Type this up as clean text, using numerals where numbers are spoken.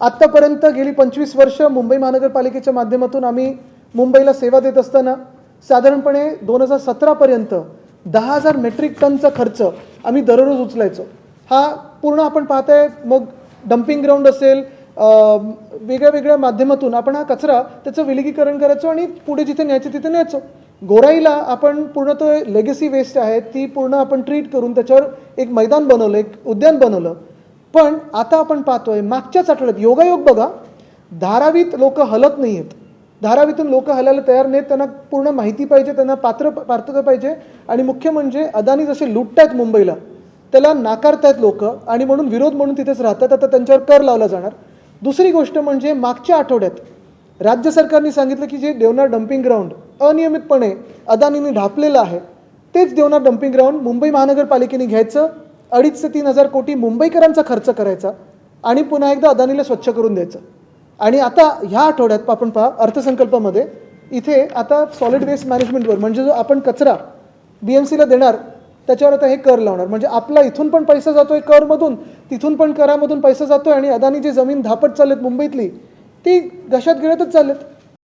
आत्तापर्यंत गेली 25 वर्ष मुंबई महानगरपालिकेच्या माध्यमातून आम्ही मुंबईला सेवा देत असताना साधारणपणे 2017 पर्यंत 10,000 मेट्रिक टनचा खर्च आम्ही दररोज उचलायचो। हा पूर्ण आपण पाहताय, मग डंपिंग ग्राउंड असेल, वेगळ्या वेगळ्या माध्यमातून आपण हा कचरा त्याचं विलगीकरण करायचो आणि पुढे जिथे न्यायचं तिथे न्यायचो। गोराईला आपण पूर्ण तो लेगसी वेस्ट आहे ती पूर्ण आपण ट्रीट करून त्याच्यावर एक मैदान बनवलं, एक उद्यान बनवलं। पण आता आपण पाहतोय मागच्याच आठवड्यात योगायोग बघा, धारावीत लोक हलत नाहीयेत, धारावीतून लोक हलायला तयार नाहीत, त्यांना पूर्ण माहिती पाहिजे, त्यांना पात्रता पाहिजे आणि मुख्य म्हणजे अदानी जसे लुटतायत मुंबईला त्याला नाकारतायत लोक आणि म्हणून विरोध म्हणून तिथेच राहतात। आता त्यांच्यावर कर लावला जाणार। दुसरी गोष्ट म्हणजे मागच्या आठवड्यात राज्य सरकारने सांगितलं की जे देवनार डंपिंग ग्राउंड अनियमितपणे अदानीने ढापलेलं आहे तेच देवनार डंपिंग ग्राउंड मुंबई महानगरपालिकेने घ्यायचं, 2.5 ते 3,000 कोटी मुंबईकरांचा खर्च करायचा आणि पुन्हा एकदा अदानीला स्वच्छ करून द्यायचं। आणि आता ह्या आठवड्यात आपण पहा अर्थसंकल्पामध्ये इथे आता सॉलिड वेस्ट मॅनेजमेंटवर म्हणजे जो आपण कचरा BMCला देणार त्याच्यावर आता हे कर लावणार। म्हणजे आपला इथून पण पैसा जातोय करमधून, तिथून पण करामधून पैसा जातोय आणि अदानी जे जमीन धापट चाललेत मुंबईतली ती घशात गिळतच चाललेत।